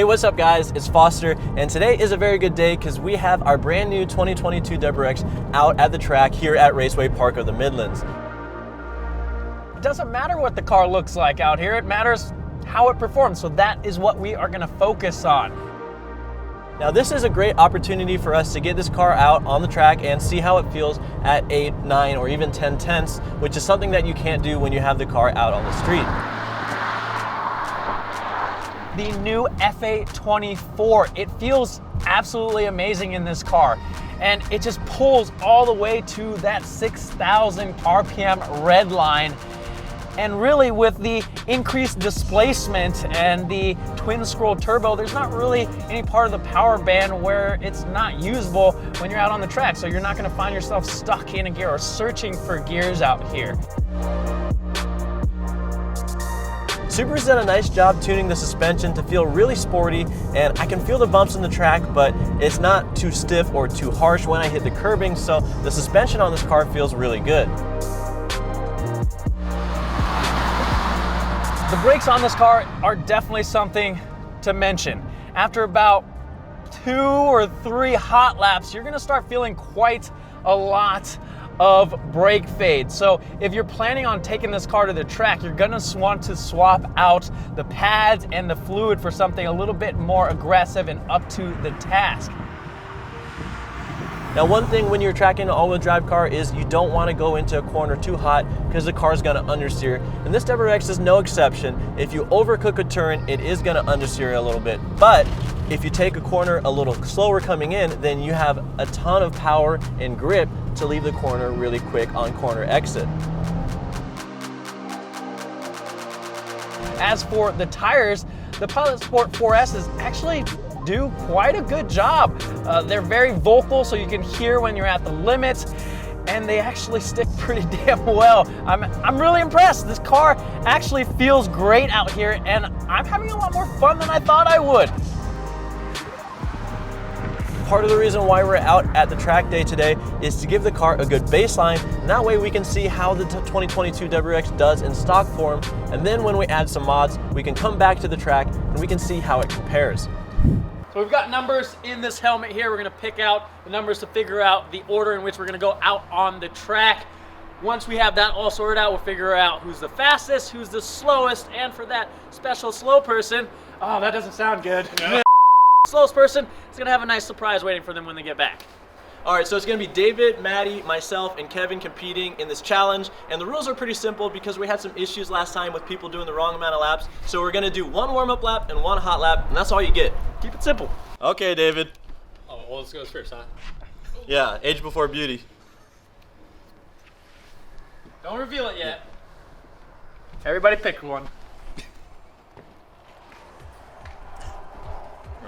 Hey, what's up guys? It's Foster, and today is a very good day because we have our brand new 2022 WRX out at the track here at Raceway Park of the Midlands. It doesn't matter what the car looks like out here, it matters how it performs, so that is what we are going to focus on. Now this is a great opportunity for us to get this car out on the track and see how it feels at 8, 9, or even 10 tenths, which is something that you can't do when you have the car out on the street. The new FA24. It feels absolutely amazing in this car, and it just pulls all the way to that 6,000 RPM red line. And really, with the increased displacement and the twin scroll turbo, there's not really any part of the power band where it's not usable when you're out on the track. So you're not going to find yourself stuck in a gear or searching for gears out here. Subaru's done a nice job tuning the suspension to feel really sporty, and I can feel the bumps in the track, but it's not too stiff or too harsh when I hit the curbing, so the suspension on this car feels really good. The brakes on this car are definitely something to mention. After about 2 or 3 hot laps, you're gonna start feeling quite a lot of brake fade. So if you're planning on taking this car to the track, you're gonna want to swap out the pads and the fluid for something a little bit more aggressive and up to the task. Now one thing when you're tracking an all-wheel drive car is you don't want to go into a corner too hot because the car is going to understeer, and this WRX is no exception. If you overcook a turn, it is going to understeer a little bit, but if you take a corner a little slower coming in, then you have a ton of power and grip to leave the corner really quick on corner exit. As for the tires, the Pilot Sport 4S's actually do quite a good job. They're very vocal, so you can hear when you're at the limits, and they actually stick pretty damn well. I'm really impressed. This car actually feels great out here, and I'm having a lot more fun than I thought I would. Part of the reason why we're out at the track day today is to give the car a good baseline, and that way we can see how the 2022 WRX does in stock form, and then when we add some mods, we can come back to the track and we can see how it compares. So we've got numbers in this helmet here. We're gonna pick out the numbers to figure out the order in which we're gonna go out on the track. Once we have that all sorted out, we'll figure out who's the fastest, who's the slowest, and for that special slow person, oh, that doesn't sound good. No. Slowest person is gonna have a nice surprise waiting for them when they get back. All right, so it's gonna be David, Maddie, myself, and Kevin competing in this challenge, and the rules are pretty simple because we had some issues last time with people doing the wrong amount of laps, so we're gonna do 1 warm-up lap and 1 hot lap, and that's all you get. Keep it simple. Okay, David. Oh, well, let's go first, huh? Yeah, age before beauty. Don't reveal it yet. Everybody pick one.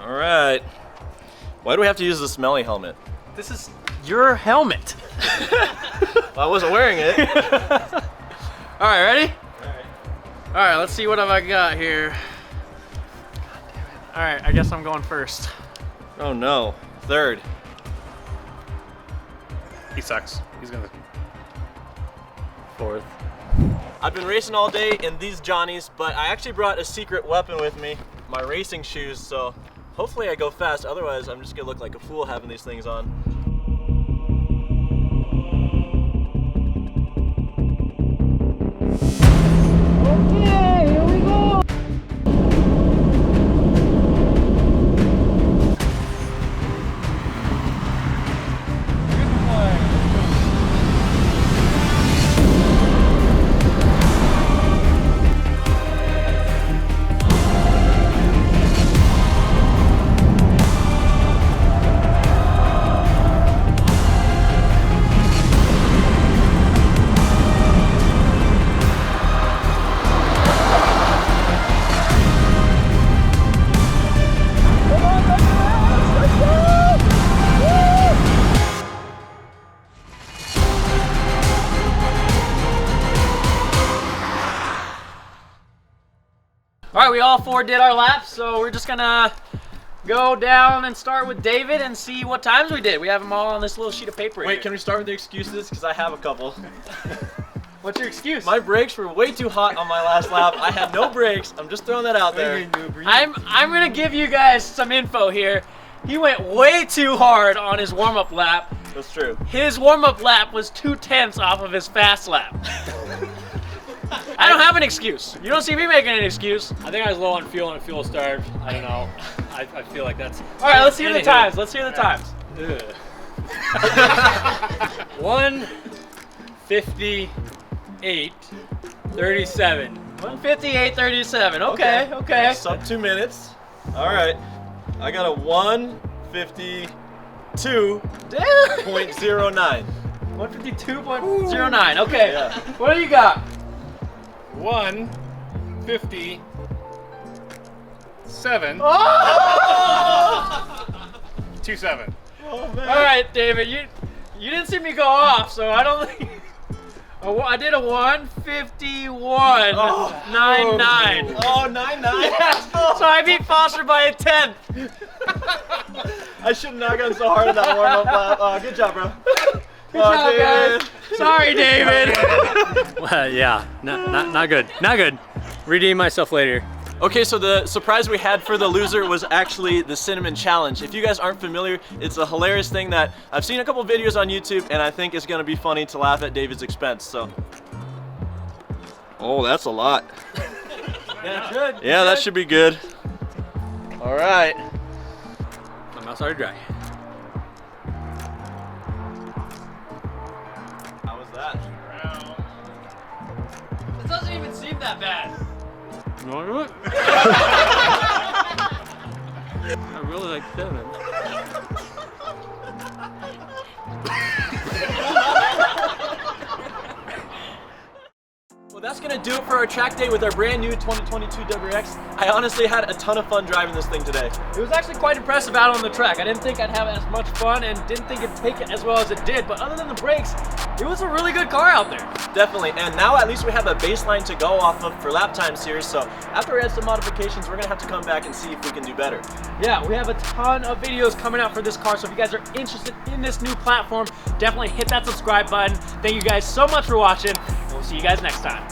All right. Why do we have to use the smelly helmet? This is your helmet. Well, I wasn't wearing it. All right, ready? All right, let's see what have I got here. All right, I guess I'm going first. Oh no, 3rd. He sucks. He's gonna... 4th. I've been racing all day in these Johnnies, but I actually brought a secret weapon with me, my racing shoes, so hopefully I go fast, otherwise I'm just gonna look like a fool having these things on. Okay, here we go. All right, we all 4 did our laps, so we're just gonna go down and start with David and see what times we did. We have them all on this little sheet of paper here. Wait, can we start with the excuses? Because I have a couple. What's your excuse? My brakes were way too hot on my last lap. I had no brakes. I'm just throwing that out there. I'm gonna give you guys some info here. He went way too hard on his warm-up lap. That's true. His warm-up lap was 2/10 off of his fast lap. I don't have an excuse. You don't see me making an excuse. I think I was low on fuel and fuel starved. I don't know. I feel like that's. All right, let's hear the times. Let's hear the times. 1:58:37. 1:58:37. Okay, okay. Sub 2 minutes. All right. I got a 1:52.09. 1:52.09. Okay. Yeah. What do you got? 1:57. Oh! 2:7. Oh, man. All right, David. You didn't see me go off, so I don't think. I did a 1:51.99. Oh, 9-9. Yes. So I beat Foster by a 10th. I should not have gone so hard on that warm-up lap. Oh, good job, bro. Good job, guys. Sorry, David. Well, yeah, not good. Not good. Redeem myself later. Okay, so the surprise we had for the loser was actually the cinnamon challenge. If you guys aren't familiar, it's a hilarious thing that I've seen a couple videos on YouTube, and I think it's gonna be funny to laugh at David's expense. So, oh, that's a lot. Yeah, good. Yeah, that should be good. All right. My mouth's already dry. How was that? It doesn't even seem that bad. You want to do it? I really like cinnamon. Well, that's gonna do it for our track day with our brand new 2022 WRX. I honestly had a ton of fun driving this thing today. It was actually quite impressive out on the track. I didn't think I'd have as much fun and didn't think it'd take it as well as it did, but other than the brakes, it was a really good car out there. Definitely, and now at least we have a baseline to go off of for lap time series, so after we add some modifications, we're gonna have to come back and see if we can do better. Yeah, we have a ton of videos coming out for this car, so if you guys are interested in this new platform, definitely hit that subscribe button. Thank you guys so much for watching, and we'll see you guys next time.